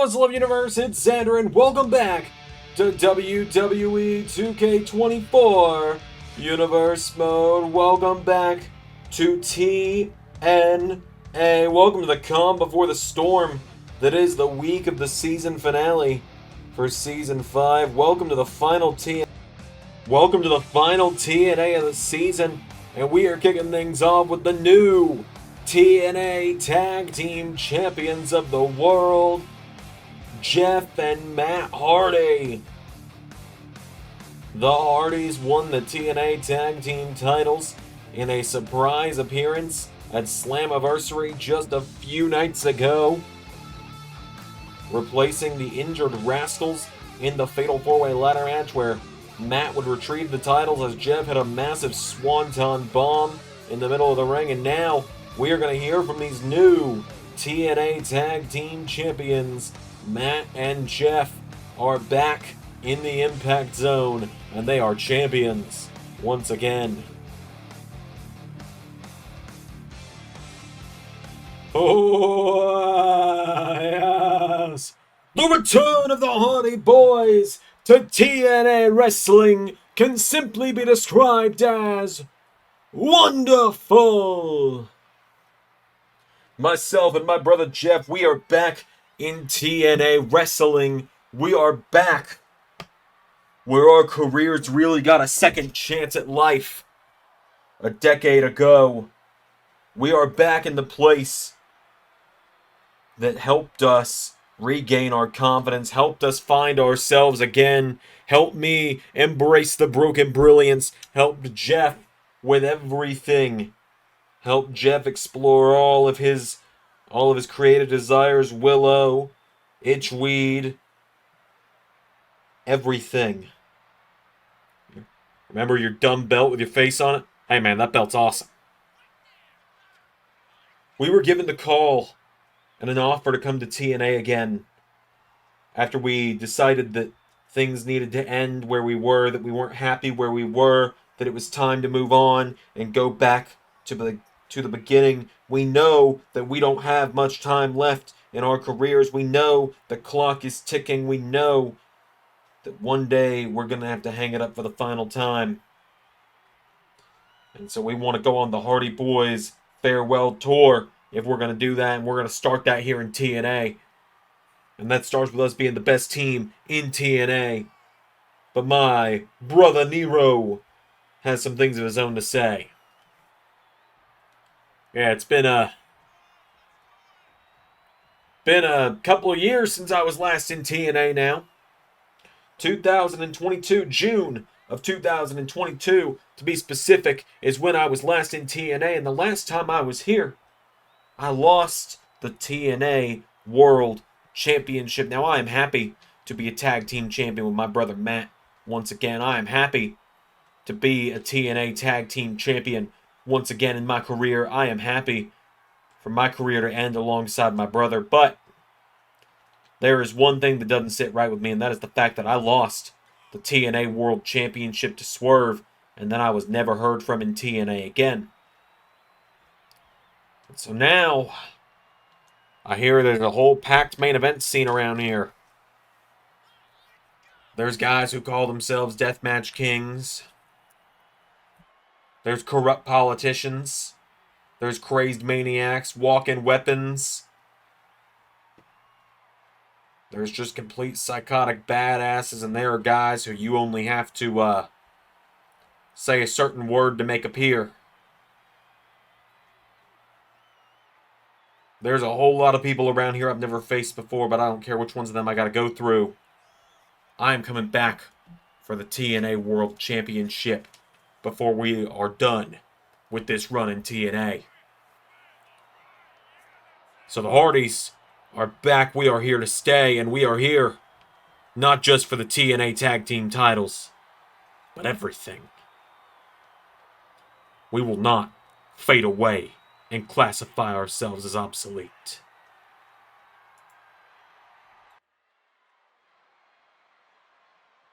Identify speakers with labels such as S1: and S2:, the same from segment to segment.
S1: LS11 Universe, it's Xander, and welcome back to WWE 2K24 Universe Mode. Welcome back to TNA. Welcome to the calm before the storm that is the week of the season finale for Season 5. Welcome to the final TNA of the season, and we are kicking things off with the new TNA Tag Team Champions of the World, Jeff and Matt Hardy. The Hardys won the TNA Tag Team titles in a surprise appearance at Slammiversary just a few nights ago, replacing the injured Rascals in the Fatal 4-Way ladder match where Matt would retrieve the titles as Jeff had a massive swanton bomb in the middle of the ring. And now we are going to hear from these new TNA Tag Team Champions. Matt and Jeff are back in the Impact Zone, and they are champions once again. Oh, yes! The return of the Hardy Boys to TNA Wrestling can simply be described as wonderful! Myself and my brother Jeff, we are back in TNA Wrestling. We are back where our careers really got a second chance at life a decade ago. We are back in the place that helped us regain our confidence, helped us find ourselves again, helped me embrace the broken brilliance, helped Jeff with everything. Help Jeff explore all of his creative desires, Willow, Itchweed, everything. Remember your dumb belt with your face on it? Hey man, that belt's awesome. We were given the call and an offer to come to TNA again after we decided that things needed to end where we were, that we weren't happy where we were, that it was time to move on and go back to the beginning. We know that we don't have much time left in our careers. We know the clock is ticking. We know that one day we're going to have to hang it up for the final time. And so we want to go on the Hardy Boys farewell tour if we're going to do that. And we're going to start that here in TNA. And that starts with us being the best team in TNA. But my brother Nero has some things of his own to say. Yeah, it's been a couple of years since I was last in TNA now. 2022, June of 2022, to be specific, is when I was last in TNA. And the last time I was here, I lost the TNA World Championship. Now, I am happy to be a tag team champion with my brother Matt once again. I am happy to be a TNA tag team champion once again in my career. I am happy for my career to end alongside my brother. But there is one thing that doesn't sit right with me, and that is the fact that I lost the TNA World Championship to Swerve, and then I was never heard from in TNA again. And so now, I hear there's a whole packed main event scene around here. There's guys who call themselves Deathmatch Kings. There's corrupt politicians. There's crazed maniacs, walk-in weapons. There's just complete psychotic badasses, and there are guys who you only have to say a certain word to make appear. There's a whole lot of people around here I've never faced before, but I don't care which ones of them I gotta go through. I am coming back for the TNA World Championship before we are done with this run in TNA. So the Hardys are back. We are here to stay, and we are here not just for the TNA Tag Team titles, but everything. We will not fade away and classify ourselves as obsolete.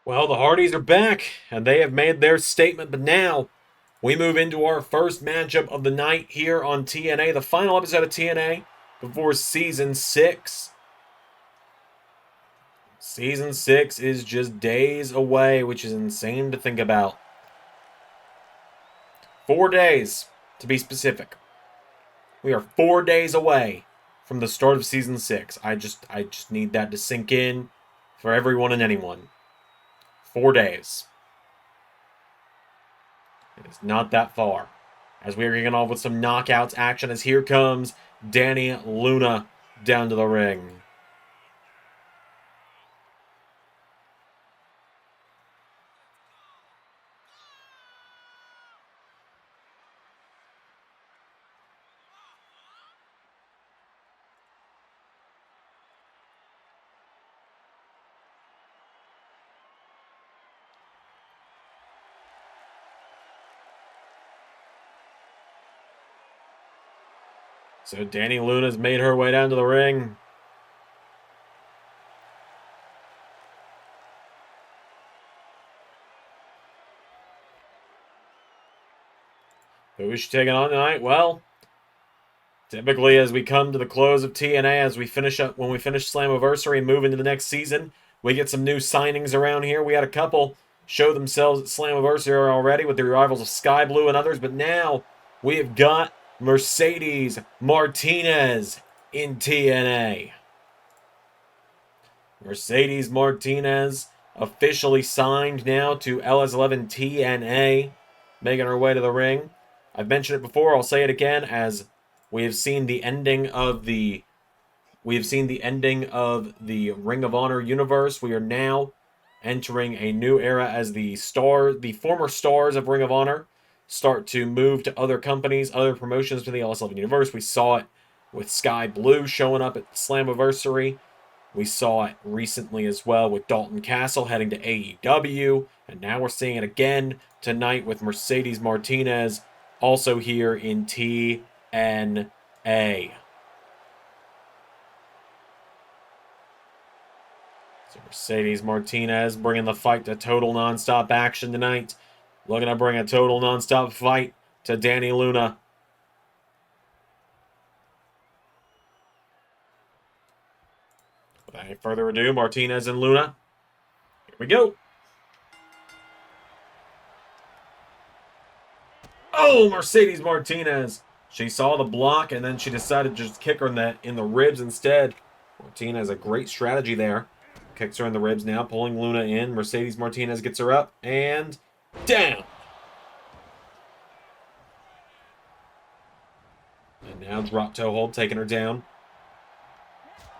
S1: Well, the Hardys are back, and they have made their statement, but now we move into our first matchup of the night here on TNA, the final episode of TNA before Season 6. Season 6 is just days away, which is insane to think about. 4 days, to be specific. We are 4 days away from the start of Season 6. I just need that to sink in for everyone and anyone. 4 days. It is not that far. As we are kicking off with some knockouts action, as here comes Dani Luna down to the ring. So Dani Luna's made her way down to the ring. Who is she taking on tonight? Well, typically as we come to the close of TNA, as we finish up, when we finish Slammiversary and move into the next season, we get some new signings around here. We had a couple show themselves at Slammiversary already with the arrivals of Sky Blue and others, but now we have got Mercedes Martinez in TNA. Mercedes Martinez officially signed now to LS11 TNA, making her way to the ring. I've mentioned it before, I'll say it again, as we have seen the ending of the Ring of Honor universe. We are now entering a new era as the former stars of Ring of Honor start to move to other companies, other promotions to the LS11 Universe. We saw it with Sky Blue showing up at Slammiversary. We saw it recently as well with Dalton Castle heading to AEW. And now we're seeing it again tonight with Mercedes Martinez also here in TNA. So Mercedes Martinez bringing the fight to total nonstop action tonight. Looking to bring a total nonstop fight to Dani Luna. Without any further ado, Martinez and Luna. Here we go. Oh, Mercedes Martinez. She saw the block and then she decided to just kick her in the ribs instead. Martinez, a great strategy there. Kicks her in the ribs now, pulling Luna in. Mercedes Martinez gets her up and down. And now drop toe hold, taking her down.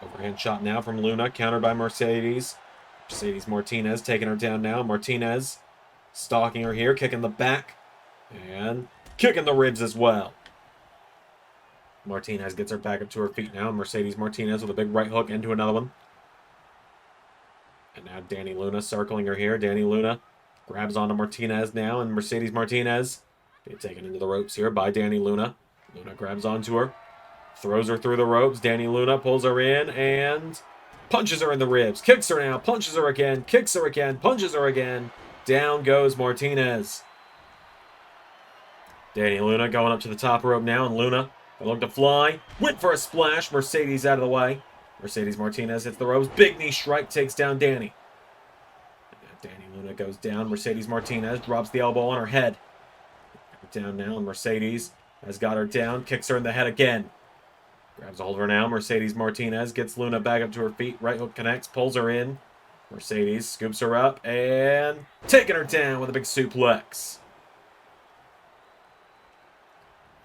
S1: Overhand shot now from Luna, countered by Mercedes. Mercedes Martinez taking her down now. Martinez stalking her here, kicking the back. And kicking the ribs as well. Martinez gets her back up to her feet now. Mercedes Martinez with a big right hook into another one. And now Dani Luna circling her here. Dani Luna grabs onto Martinez now. And Mercedes Martinez being taken into the ropes here by Dani Luna. Luna grabs onto her. Throws her through the ropes. Dani Luna pulls her in and punches her in the ribs. Kicks her now. Punches her again. Kicks her again. Punches her again. Down goes Martinez. Dani Luna going up to the top rope now. And Luna look to fly. Went for a splash. Mercedes out of the way. Mercedes Martinez hits the ropes. Big knee strike takes down Dani. Dani Luna goes down. Mercedes Martinez drops the elbow on her head. Down now. And Mercedes has got her down. Kicks her in the head again. Grabs a hold of her now. Mercedes Martinez gets Luna back up to her feet. Right hook connects. Pulls her in. Mercedes scoops her up. And taking her down with a big suplex.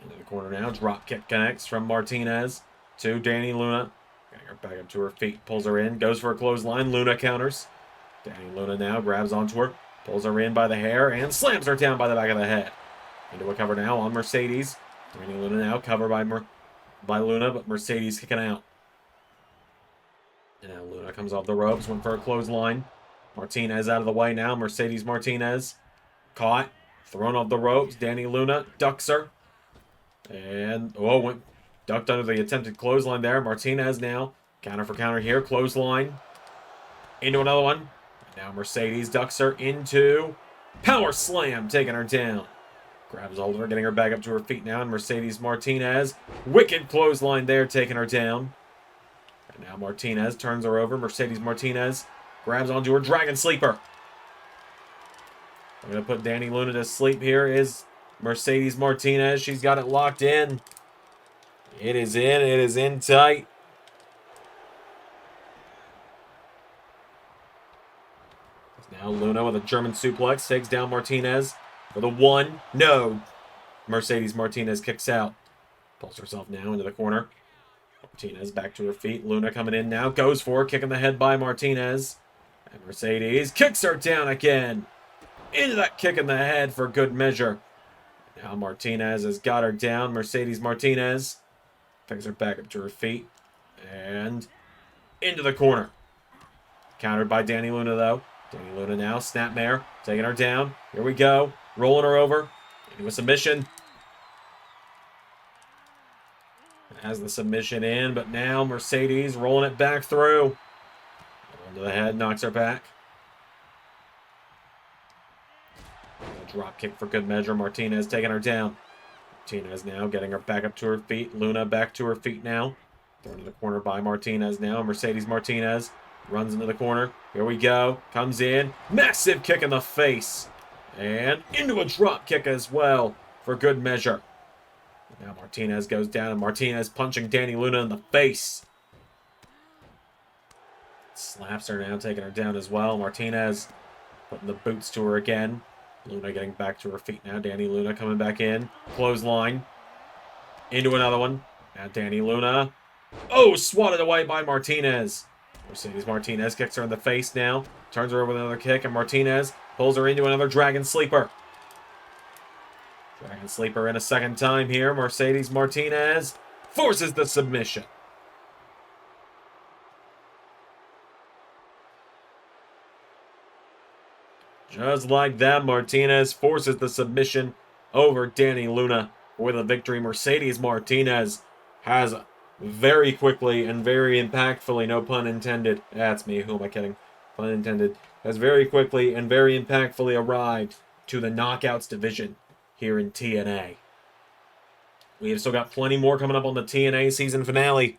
S1: Into the corner now. Drop kick connects from Martinez to Dani Luna. Getting her back up to her feet. Pulls her in. Goes for a clothesline. Luna counters. Dani Luna now grabs onto her. Pulls her in by the hair. And slams her down by the back of the head. Into a cover now on Mercedes. Dani Luna now covered by Luna. But Mercedes kicking out. And now Luna comes off the ropes. Went for a clothesline. Martinez out of the way now. Mercedes Martinez caught. Thrown off the ropes. Dani Luna ducks her. And, went ducked under the attempted clothesline there. Martinez now, counter for counter here. Clothesline. Into another one. And now Mercedes ducks her into power slam, taking her down. Grabs hold of her, getting her back up to her feet now. And Mercedes Martinez, wicked clothesline there, taking her down. And now Martinez turns her over. Mercedes Martinez Grabs onto her Dragon Sleeper. I'm going to put Dani Luna to sleep here is Mercedes Martinez. She's got it locked in. It is in. It is in tight. Now Luna with a German suplex takes down Martinez for the 1. No. Mercedes Martinez kicks out. Pulls herself now into the corner. Martinez back to her feet. Luna coming in now. Goes for it. Kick in the head by Martinez. And Mercedes kicks her down again. Into that kick in the head for good measure. Now Martinez has got her down. Mercedes Martinez picks her back up to her feet. And into the corner. Countered by Dani Luna though. Dani Luna now. Snapmare. Taking her down. Here we go. Rolling her over. Into a submission. Has the submission in, but now Mercedes rolling it back through. Into the head, knocks her back. Drop kick for good measure. Martinez taking her down. Martinez now getting her back up to her feet. Luna back to her feet now. Thrown to the corner by Martinez now. Mercedes Martinez runs into the corner. Here we go. Comes in. Massive kick in the face. And into a drop kick as well for good measure. Now Martinez goes down, and Martinez punching Dani Luna in the face. Slaps her now, taking her down as well. Martinez putting the boots to her again. Luna getting back to her feet now. Dani Luna coming back in. Clothesline. Into another one. Now Dani Luna. Oh, swatted away by Martinez. Mercedes Martinez kicks her in the face now. Turns her over with another kick, and Martinez pulls her into another Dragon Sleeper. Dragon Sleeper in a second time here. Mercedes Martinez forces the submission. Just like that, Martinez forces the submission over Dani Luna with a victory. Mercedes Martinez has very quickly and very impactfully, no pun intended. That's me, who am I kidding? Pun intended. Has very quickly and very impactfully arrived to the Knockouts division here in TNA. We have still got plenty more coming up on the TNA season finale.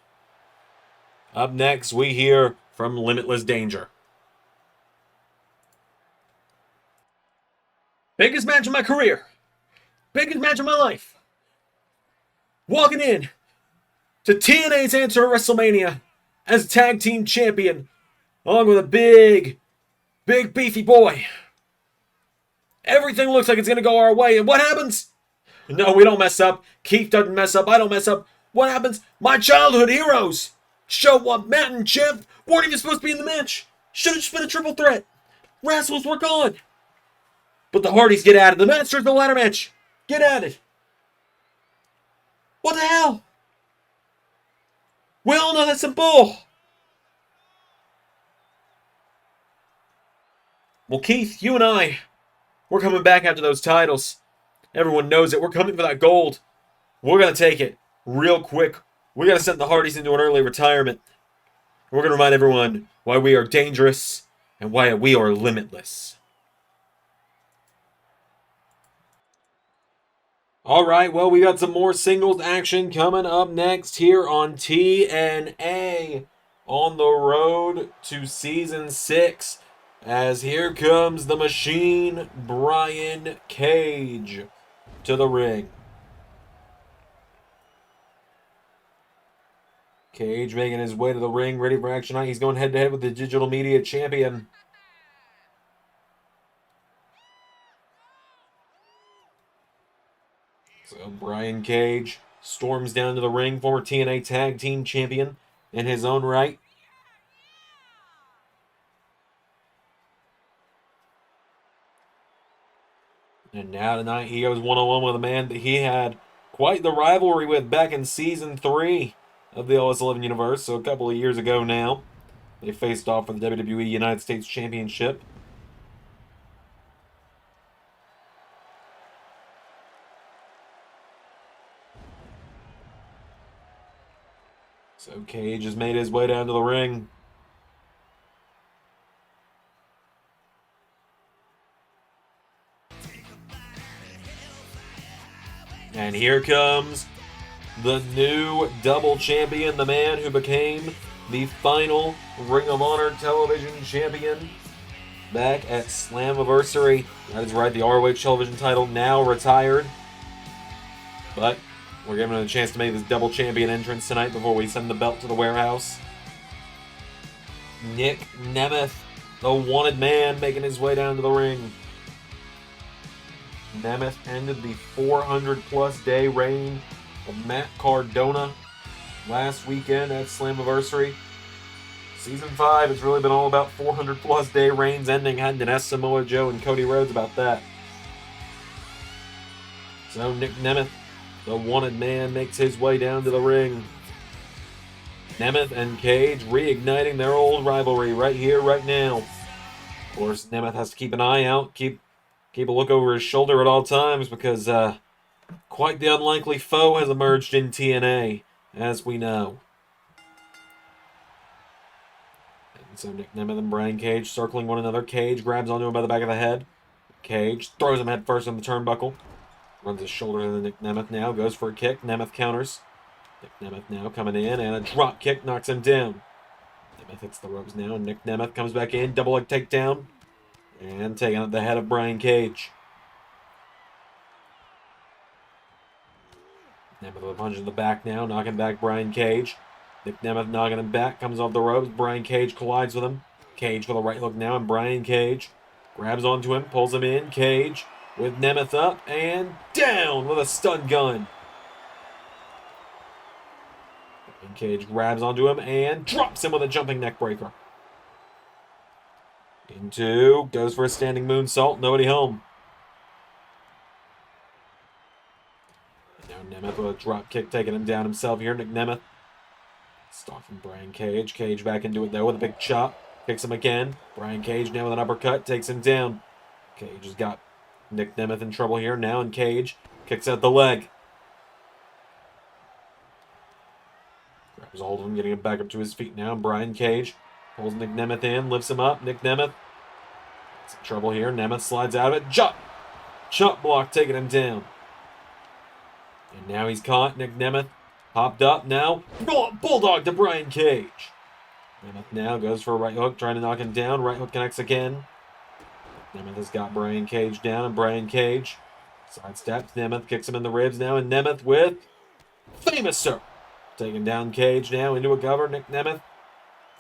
S1: Up next, we hear from Limitless Danger. Biggest match of my career. Biggest match of my life. Walking in to TNA's answer to WrestleMania as a tag team champion, along with a big beefy boy. Everything looks like it's going to go our way. And what happens? No, we don't mess up. Keith doesn't mess up. I don't mess up. What happens? My childhood heroes show up. Matt and Jeff weren't even supposed to be in the match. Should have just been a triple threat. Rascals were gone. But the Hardys get at it. The Masters the ladder match. Get at it. What the hell? We all know that's some bull. Well, Keith, you and I, we're coming back after those titles. Everyone knows it. We're coming for that gold. We're going to take it real quick. We're going to send the Hardys into an early retirement. We're going to remind everyone why we are dangerous and why we are limitless. All right, well, we got some more singles action coming up next here on TNA on the road to Season 6. As here comes the Machine, Brian Cage, to the ring. Cage making his way to the ring, ready for action. He's going head-to-head with the Digital Media Champion. So Brian Cage storms down to the ring, former TNA Tag Team Champion in his own right. And now tonight he goes one-on-one with a man that he had quite the rivalry with back in Season 3 of the LS11 Universe, so a couple of years ago now. They faced off for the WWE United States Championship. So Cage has made his way down to the ring. And here comes the new double champion, the man who became the final Ring of Honor television champion, back at Slammiversary. That is right, the ROH television title now retired. But we're giving him a chance to make this double champion entrance tonight before we send the belt to the warehouse. Nick Nemeth, the wanted man, making his way down to the ring. Nemeth ended the 400-plus day reign of Matt Cardona last weekend at Slammiversary. Season 5 has really been all about 400-plus day reigns ending. Hadn't been Samoa Joe and Cody Rhodes about that. So Nick Nemeth, the wanted man, makes his way down to the ring. Nemeth and Cage reigniting their old rivalry right here, right now. Of course, Nemeth has to keep an eye out, keep a look over his shoulder at all times, because quite the unlikely foe has emerged in TNA, as we know. And so Nick Nemeth and Brian Cage circling one another. Cage grabs onto him by the back of the head. Cage throws him head first on the turnbuckle. Runs his shoulder into Nick Nemeth now. Goes for a kick. Nemeth counters. Nick Nemeth now coming in, and a drop kick knocks him down. Nemeth hits the ropes now, and Nick Nemeth comes back in. Double leg takedown. And taking out the head of Brian Cage. Nemeth with a punch in the back now, knocking back Brian Cage. Nick Nemeth knocking him back, comes off the ropes. Brian Cage collides with him. Cage for the right hook now, and Brian Cage grabs onto him, pulls him in. Cage with Nemeth up and down with a stun gun. Brian Cage grabs onto him and drops him with a jumping neck breaker. Goes for a standing moonsault, nobody home. And now Nemeth with a drop kick, taking him down himself here. Nick Nemeth stalking Brian Cage. Cage back into it though with a big chop. Kicks him again. Brian Cage now with an uppercut, takes him down. Cage has got Nick Nemeth in trouble here now, and Cage kicks out the leg. Grabs a hold of him, getting him back up to his feet now. And Brian Cage pulls Nick Nemeth in, lifts him up. Nick Nemeth gets in trouble here. Nemeth slides out of it. Chop block, taking him down. And now he's caught. Nick Nemeth popped up now. Bulldog to Brian Cage. Nemeth now goes for a right hook, trying to knock him down. Right hook connects again. Nemeth has got Brian Cage down, and Brian Cage sidesteps. Nemeth kicks him in the ribs now, and Nemeth with Famouser. Taking down Cage now into a cover. Nick Nemeth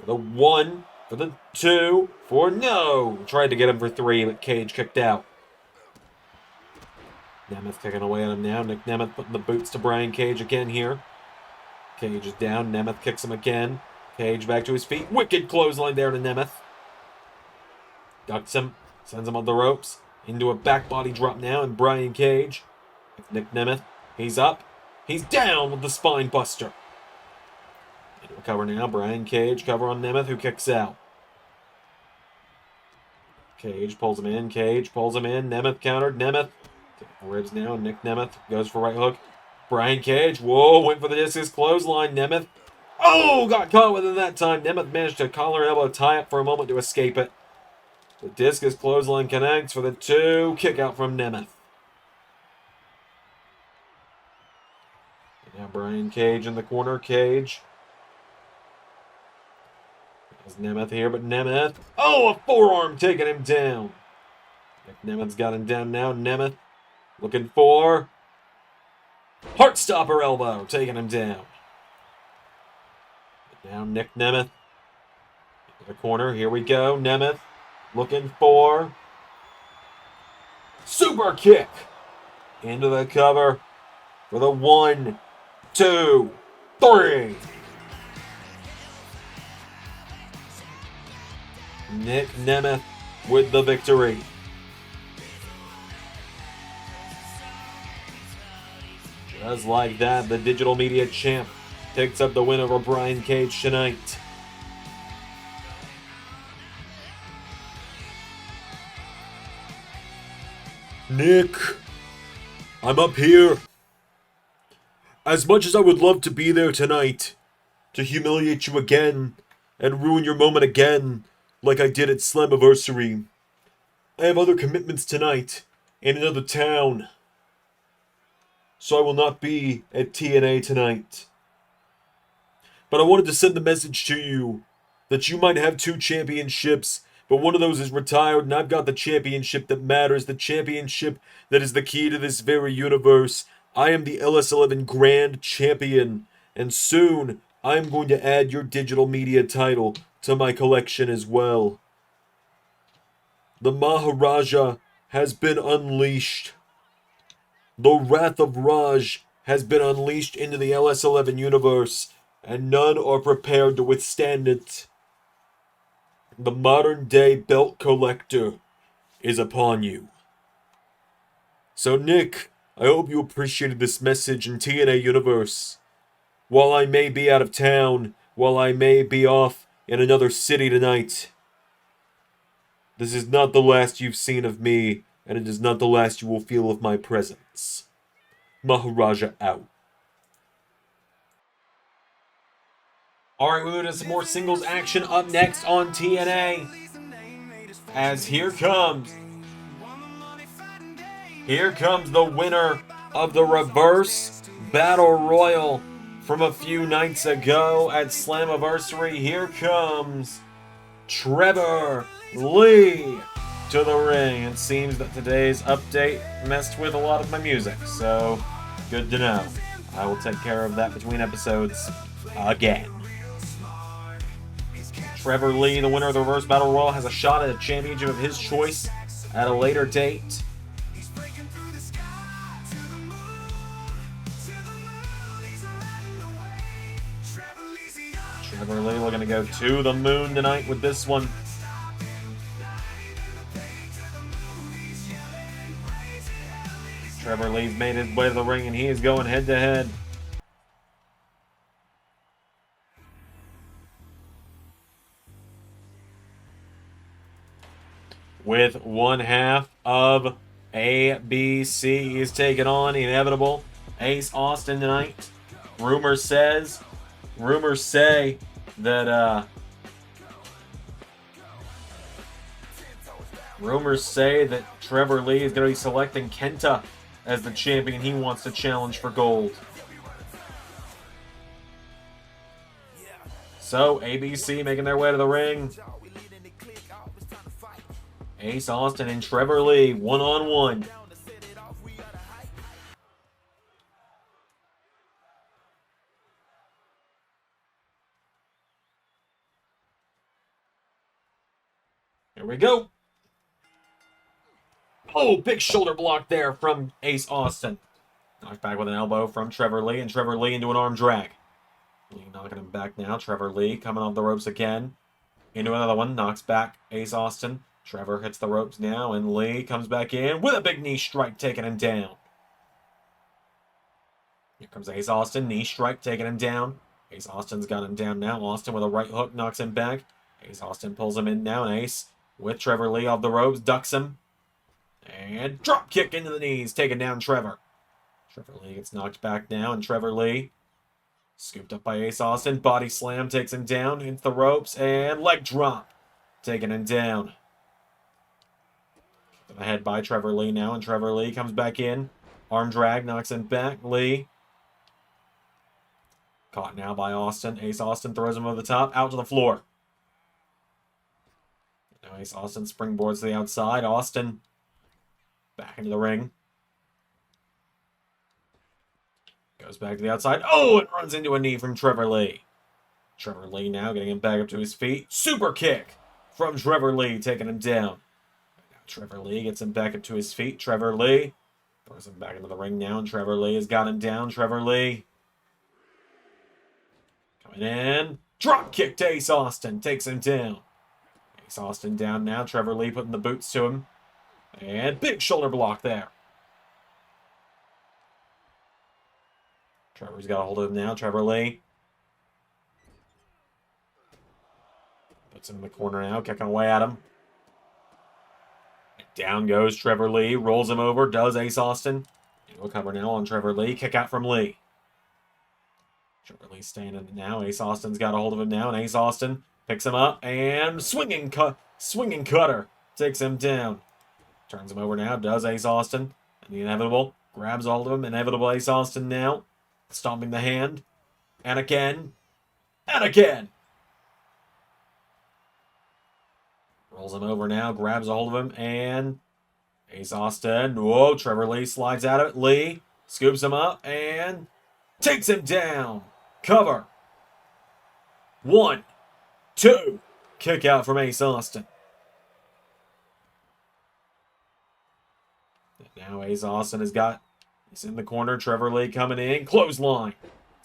S1: for the 1, for the 2, for no. Tried to get him for 3, but Cage kicked out. Nemeth kicking away at him now. Nick Nemeth putting the boots to Brian Cage again here. Cage is down. Nemeth kicks him again. Cage back to his feet. Wicked clothesline there to Nemeth. Ducks him. Sends him on the ropes. Into a back body drop now. And Brian Cage. Nick Nemeth. He's up. He's down with the spine buster. Into a cover now. Brian Cage. Cover on Nemeth, who kicks out. Cage pulls him in. Cage pulls him in. Nemeth countered. Nemeth. Ribs now. Nick Nemeth goes for right hook. Brian Cage. Whoa. Went for the discus clothesline. Nemeth. Oh! Got caught with it that time. Nemeth managed to collar and elbow tie up for a moment to escape it. The discus clothesline connects for the 2. Kick out from Nemeth. And now Brian Cage in the corner. Cage. There's Nemeth here, but Nemeth. Oh, a forearm taking him down. Nick Nemeth's got him down now. Nemeth looking for Heartstopper elbow, taking him down. And now Nick Nemeth in the corner. Here we go. Nemeth looking for super kick into the cover for the 1, 2, 3. Nick Nemeth with the victory. Just like that, the digital media champ picks up the win over Brian Cage tonight. Nick, I'm up here. As much as I would love to be there tonight, to humiliate you again, and ruin your moment again, like I did at Slammiversary, I have other commitments tonight, in another town. So I will not be at TNA tonight. But I wanted to send the message to you that you might have 2 championships, but one of those is retired, and I've got the championship that matters, the championship that is the key to this very universe. I am the LS11 Grand Champion, and soon I'm going to add your digital media title to my collection as well. The Maharaja has been unleashed. The Wrath of Raj has been unleashed into the LS11 universe, and none are prepared to withstand it. The modern-day belt collector is upon you. So, Nick, I hope you appreciated this message in TNA Universe. While I may be out of town, while I may be off in another city tonight, this is not the last you've seen of me, and it is not the last you will feel of my presence. Maharaja out. Alright, we're moving to some more singles action up next on TNA. As here comes the winner of the Reverse Battle Royal from a few nights ago at Slammiversary. Here comes Trevor Lee to the ring. It seems that today's update messed with a lot of my music, so good to know. I will take care of that between episodes again. Trevor Lee, the winner of the Reverse Battle Royal, has a shot at a championship of his choice at a later date. Trevor Lee looking to go to the moon tonight with this one. Trevor Lee's made his way to the ring and he is going head to head. With one half of ABC, he is taking on Inevitable Ace Austin tonight. Rumors say that Trevor Lee is going to be selecting Kenta as the champion he wants to challenge for gold. So, ABC making their way to the ring. Ace Austin and Trevor Lee, one-on-one. Here we go. Oh, big shoulder block there from Ace Austin. Knocked back with an elbow from Trevor Lee, and Trevor Lee into an arm drag. Lee knocking him back now. Trevor Lee coming off the ropes again. Into another one. Knocks back Ace Austin. Trevor hits the ropes now, and Lee comes back in with a big knee strike, taking him down. Here comes Ace Austin. Knee strike, taking him down. Ace Austin's got him down now. Austin with a right hook knocks him back. Ace Austin pulls him in now, and Ace with Trevor Lee off the ropes, ducks him. And drop kick into the knees, taking down Trevor. Trevor Lee gets knocked back now, and Trevor Lee scooped up by Ace Austin. Body slam takes him down, hits the ropes, and leg drop, taking him down. Ahead by Trevor Lee now, and Trevor Lee comes back in. Arm drag, knocks him back. Lee caught now by Austin. Ace Austin throws him over the top, out to the floor. Now Ace Austin springboards to the outside. Austin back into the ring. Goes back to the outside. Oh, it runs into a knee from Trevor Lee. Trevor Lee now getting him back up to his feet. Super kick from Trevor Lee, taking him down. Now Trevor Lee gets him back up to his feet. Trevor Lee throws him back into the ring now, and Trevor Lee has got him down. Trevor Lee coming in. Drop kick to Ace Austin, takes him down. Ace Austin down now. Trevor Lee putting the boots to him. And big shoulder block there. Trevor's got a hold of him now. Trevor Lee puts him in the corner now, kicking away at him. Down goes Trevor Lee, rolls him over, does Ace Austin. Into a cover now on Trevor Lee. Kick out from Lee. Trevor Lee standing now. Ace Austin's got a hold of him now, and Ace Austin picks him up and swinging cutter takes him down. Turns him over now, does Ace Austin. And the Inevitable grabs a hold of him. Inevitable Ace Austin now, stomping the hand. And again, And again. Rolls him over now, grabs a hold of him, and Ace Austin. Whoa, Trevor Lee slides out of it. Lee scoops him up and takes him down. Cover. 1, 2. Kick out from Ace Austin. And now Ace Austin he's in the corner. Trevor Lee coming in. Clothesline.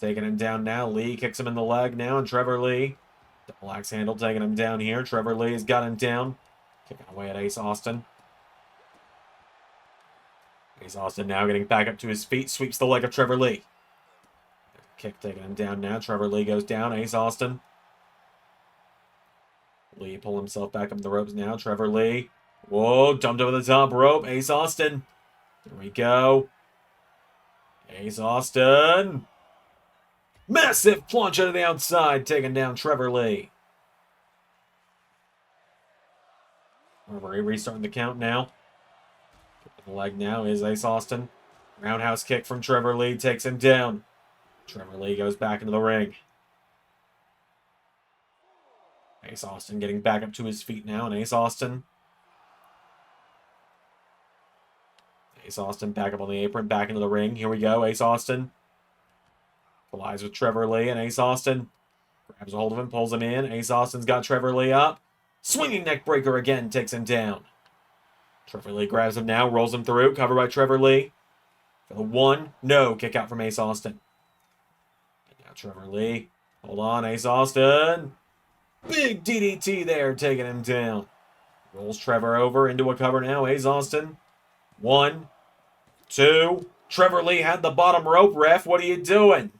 S1: Taking him down now. Lee kicks him in the leg now, and Trevor Lee, double axe handle, taking him down here. Trevor Lee has got him down. Kicking away at Ace Austin. Ace Austin now getting back up to his feet. Sweeps the leg of Trevor Lee. Kick taking him down now. Trevor Lee goes down. Ace Austin. Lee pull himself back up the ropes now. Trevor Lee. Whoa, dumped over the top rope. Ace Austin. Here we go. Ace Austin. Massive plunge out of the outside, taking down Trevor Lee. We're restarting the count now. The leg now is Ace Austin. Roundhouse kick from Trevor Lee takes him down. Trevor Lee goes back into the ring. Ace Austin getting back up to his feet now, and Ace Austin back up on the apron, back into the ring. Here we go, Ace Austin collides with Trevor Lee, and Ace Austin grabs a hold of him, pulls him in. Ace Austin's got Trevor Lee up. Swinging neck breaker again, takes him down. Trevor Lee grabs him now, rolls him through, covered by Trevor Lee. For the 1, no, kick out from Ace Austin. And now Trevor Lee, hold on, Ace Austin. Big DDT there, taking him down. Rolls Trevor over into a cover now, Ace Austin. 1, 2. Trevor Lee had the bottom rope, ref. What are you doing?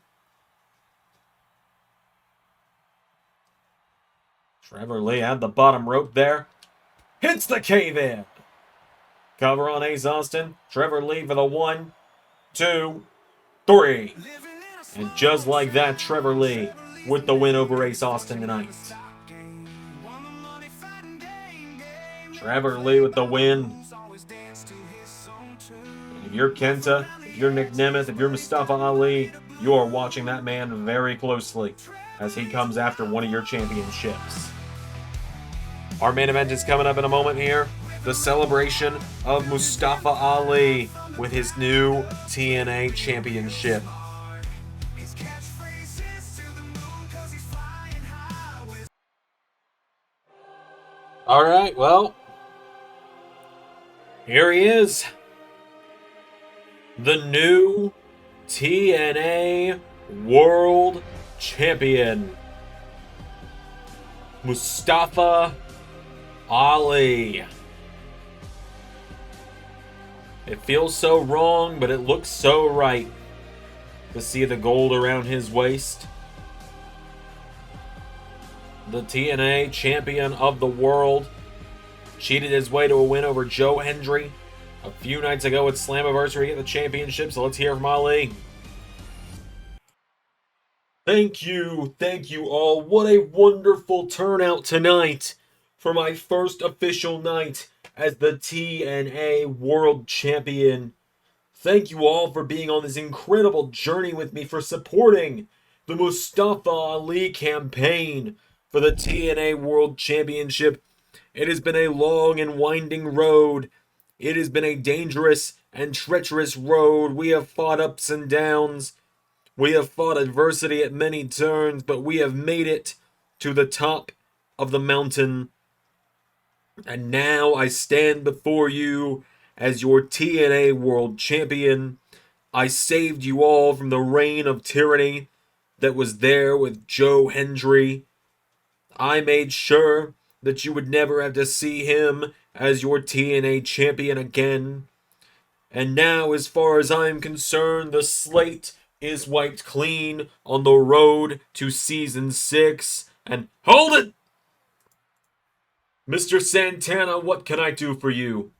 S1: Trevor Lee had the bottom rope there. Hits the cave-in. Cover on Ace Austin. Trevor Lee for the 1, 2, 3. And just like that, Trevor Lee with the win over Ace Austin tonight. Trevor Lee with the win. If you're Kenta, if you're Nick Nemeth, if you're Mustafa Ali, you are watching that man very closely as he comes after one of your championships. Our main event is coming up in a moment here. The celebration of Mustafa Ali with his new TNA championship. All right, well, here he is. The new TNA World Champion, Mustafa Ali. It feels so wrong, but it looks so right to see the gold around his waist. The TNA champion of the world cheated his way to a win over Joe Hendry a few nights ago at Slammiversary to get the championship, so let's hear from Ali. Thank you all. What a wonderful turnout tonight for my first official night as the TNA World Champion. Thank you all for being on this incredible journey with me, for supporting the Mustafa Ali campaign for the TNA World Championship. It has been a long and winding road. It has been a dangerous and treacherous road. We have fought ups and downs. We have fought adversity at many turns, but we have made it to the top of the mountain. And now I stand before you as your TNA World Champion. I saved you all from the reign of tyranny that was there with Joe Hendry. I made sure that you would never have to see him as your TNA champion again. And now, as far as I'm concerned, the slate is wiped clean on the road to Season 6. And hold it! Mr. Santana, what can I do for you?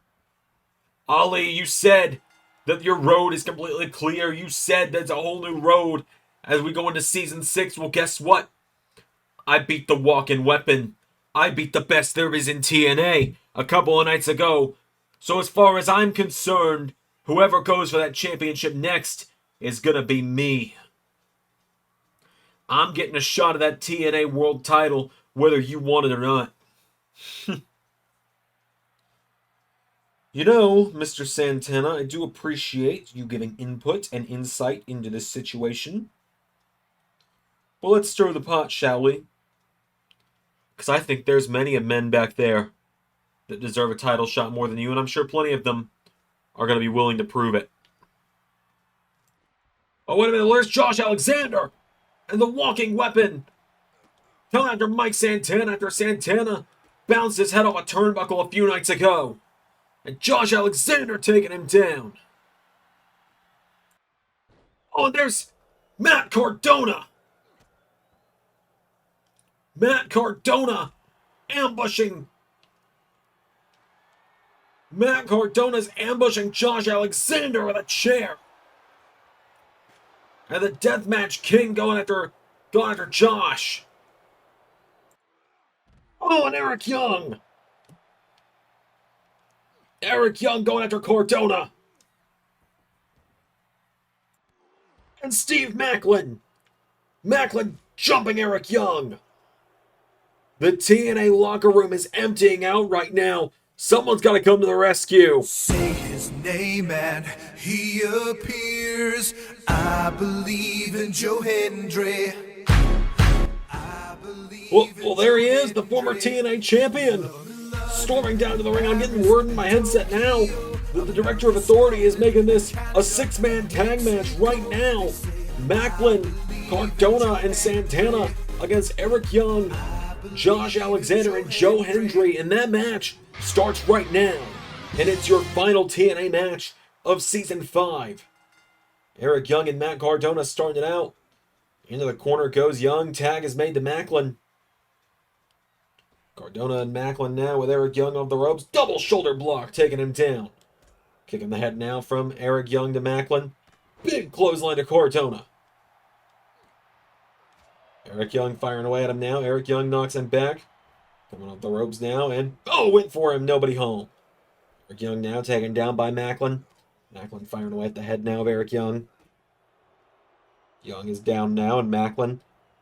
S1: Ali, you said that your road is completely clear. You said there's a whole new road as we go into Season 6. Well, guess what? I beat the walking weapon. I beat the best there is in TNA a couple of nights ago. So as far as I'm concerned, whoever goes for that championship next is gonna be me. I'm getting a shot at that TNA World title, whether you want it or not. You know, Mr. Santana, I do appreciate you giving input and insight into this situation. Well, let's stir the pot, shall we? Because I think there's many of men back there that deserve a title shot more than you, and I'm sure plenty of them are going to be willing to prove it. Oh, wait a minute, there's Josh Alexander! And the walking weapon! Coming after Mike Santana after Santana bounced his head off a turnbuckle a few nights ago. And Josh Alexander taking him down. Oh, and there's Matt Cardona! Matt Cardona ambushing. Matt Cardona's ambushing Josh Alexander with a chair. And the Deathmatch King going after Josh. Oh, and Eric Young. Eric Young going after Cardona. And Steve Macklin. Macklin jumping Eric Young. The TNA locker room is emptying out right now. Someone's got to come to the rescue.
S2: Say his name and he appears. I believe in Joe Hendry.
S1: Well, there he is, the former TNA champion. Storming down to the ring. I'm getting word in my headset now that the Director of Authority is making this a 6-man tag match right now. Macklin, Cardona, and Santana against Eric Young, Josh Alexander, and Joe Hendry. And that match starts right now. And it's your final TNA match of Season 5. Eric Young and Matt Cardona starting it out. Into the corner goes Young. Tag is made to Macklin. Cardona and Macklin now with Eric Young off the ropes. Double shoulder block taking him down. Kicking the head now from Eric Young to Macklin. Big clothesline to Cardona. Eric Young firing away at him now. Eric Young knocks him back. Coming off the ropes now and went for him. Nobody home. Eric Young now taken down by Macklin. Macklin firing away at the head now of Eric Young. Young is down now and Macklin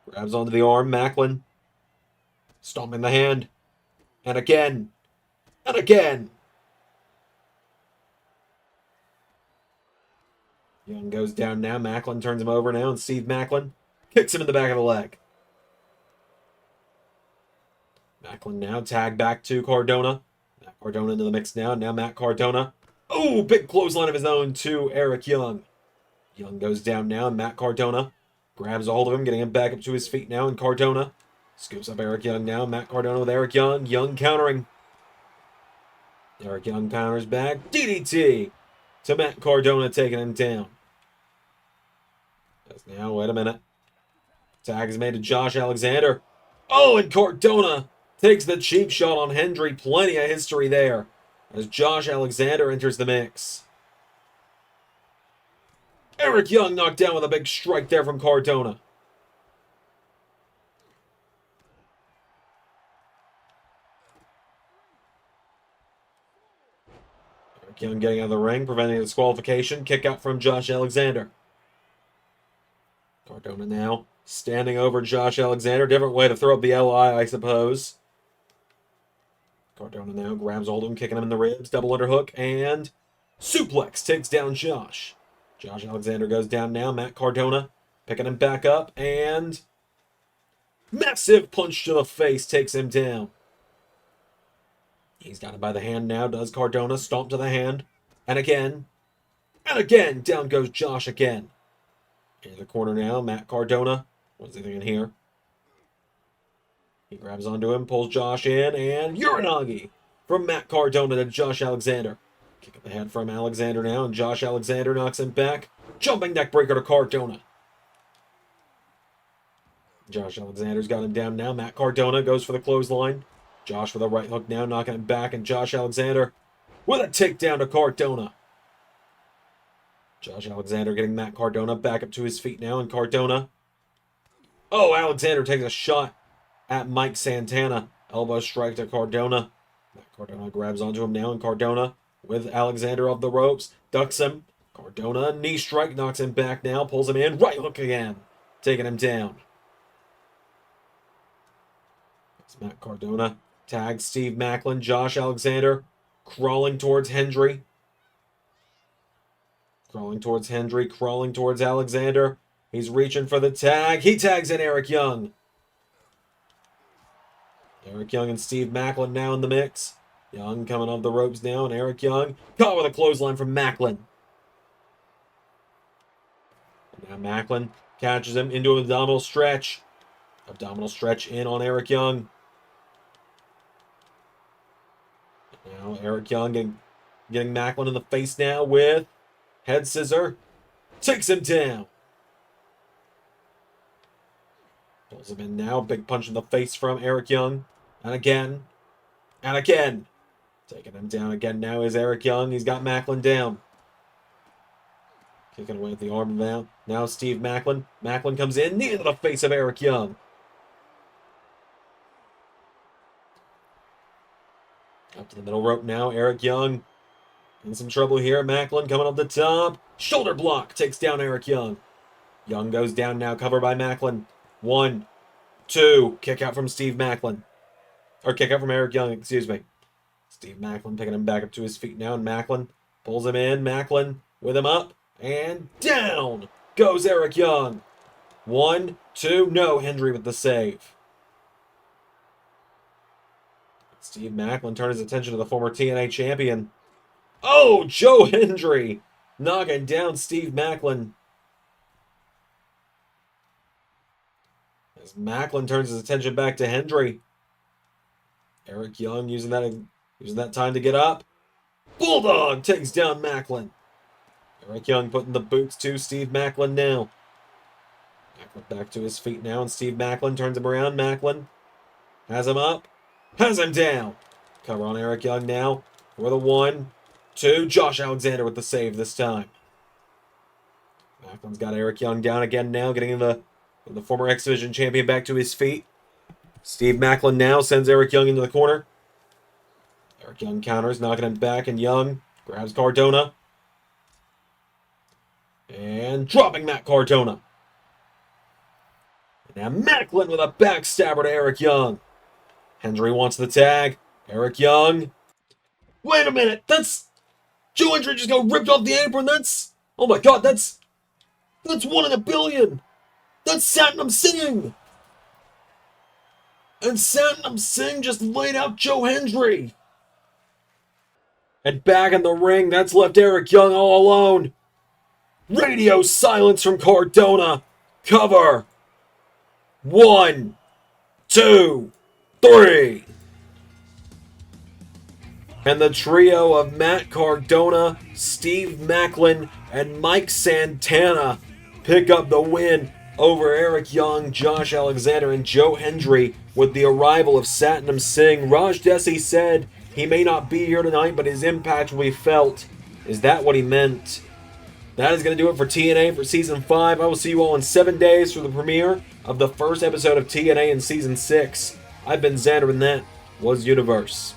S1: grabs onto the arm. Macklin stomping the hand. And again. And again. Young goes down now. Macklin turns him over now. And Steve Macklin kicks him in the back of the leg. Macklin now tag back to Cardona. Matt Cardona into the mix now. Now Matt Cardona. Oh, big clothesline of his own to Eric Young. Young goes down now. And Matt Cardona grabs a hold of him. Getting him back up to his feet now. And Cardona scoops up Eric Young now. Matt Cardona with Eric Young. Young countering. Eric Young counters back. DDT to Matt Cardona taking him down. Now, wait a minute. Tag is made to Josh Alexander. Oh, and Cardona takes the cheap shot on Hendry. Plenty of history there as Josh Alexander enters the mix. Eric Young knocked down with a big strike there from Cardona. Eric Young getting out of the ring, preventing a disqualification. Kick out from Josh Alexander. Cardona now standing over Josh Alexander. Different way to throw up the LI, I suppose. Cardona now grabs hold of him, kicking him in the ribs. Double underhook and suplex takes down Josh. Josh Alexander goes down now. Matt Cardona picking him back up and massive punch to the face takes him down. He's got him by the hand now, does Cardona. Stomp to the hand. And again. And again. Down goes Josh again. In the corner now, Matt Cardona. What's he thinking here? He grabs onto him, pulls Josh in, and Uranagi from Matt Cardona to Josh Alexander. Kick up the head from Alexander now, and Josh Alexander knocks him back. Jumping neck breaker to Cardona. Josh Alexander's got him down now. Matt Cardona goes for the clothesline. Josh for the right hook now, knocking him back, and Josh Alexander with a takedown to Cardona. Josh Alexander getting Matt Cardona back up to his feet now, and Cardona. Oh, Alexander takes a shot at Mike Santana. Elbow strike to Cardona. Matt Cardona grabs onto him now, and Cardona with Alexander off the ropes. Ducks him. Cardona knee strike knocks him back now. Pulls him in. Right hook again. Taking him down. Matt Cardona tags Steve Macklin. Josh Alexander crawling towards Hendry. Crawling towards Hendry, crawling towards Alexander. He's reaching for the tag. He tags in Eric Young. Eric Young and Steve Macklin now in the mix. Young coming off the ropes now, and Eric Young caught with a clothesline from Macklin. Now Macklin catches him into an abdominal stretch. Abdominal stretch in on Eric Young. Now Eric Young getting Macklin in the face now with head scissor. Takes him down. Pulls him in now. Big punch in the face from Eric Young. And again. And again. Taking him down again now is Eric Young. He's got Macklin down. Kicking away with the arm now. Now Steve Macklin. Macklin comes in. Knee into the face of Eric Young. Up to the middle rope now. Eric Young in some trouble here. Macklin coming up the top. Shoulder block. Takes down Eric Young. Young goes down now. Covered by Macklin. 1, 2. Kick out from Steve Macklin. Or kick out from Eric Young, excuse me. Steve Macklin picking him back up to his feet now. And Macklin pulls him in. Macklin with him up. And down goes Eric Young. 1, 2. No, Hendry with the save. Steve Macklin turned his attention to the former TNA champion. Oh, Joe Hendry knocking down Steve Macklin. As Macklin turns his attention back to Hendry. Eric Young using that time to get up. Bulldog takes down Macklin. Eric Young putting the boots to Steve Macklin now. Macklin back to his feet now, and Steve Macklin turns him around. Macklin has him up. Has him down. Cover on Eric Young now. For the 1, 2. Josh Alexander with the save this time. Macklin's got Eric Young down again now. Getting the former X Division champion back to his feet. Steve Macklin now sends Eric Young into the corner. Eric Young counters, knocking him back. And Young grabs Cardona. And dropping Matt Cardona. And now Macklin with a backstabber to Eric Young. Hendry wants the tag. Eric Young. Wait a minute. That's... Joe Hendry just got ripped off the apron. That's... Oh my god, that's 1 in a billion. That's Satnam Singh. And Satnam Singh just laid out Joe Hendry. And back in the ring, that's left Eric Young all alone. Radio silence from Cardona. Cover. 1, 2, 3. And the trio of Matt Cardona, Steve Macklin, and Mike Santana pick up the win over Eric Young, Josh Alexander, and Joe Hendry with the arrival of Satnam Singh. Raj Desi said he may not be here tonight, but his impact will be felt. Is that what he meant? That is going to do it for TNA for Season 5. I will see you all in 7 days for the premiere of the first episode of TNA in Season 6. I've been Xander, and that was Universe.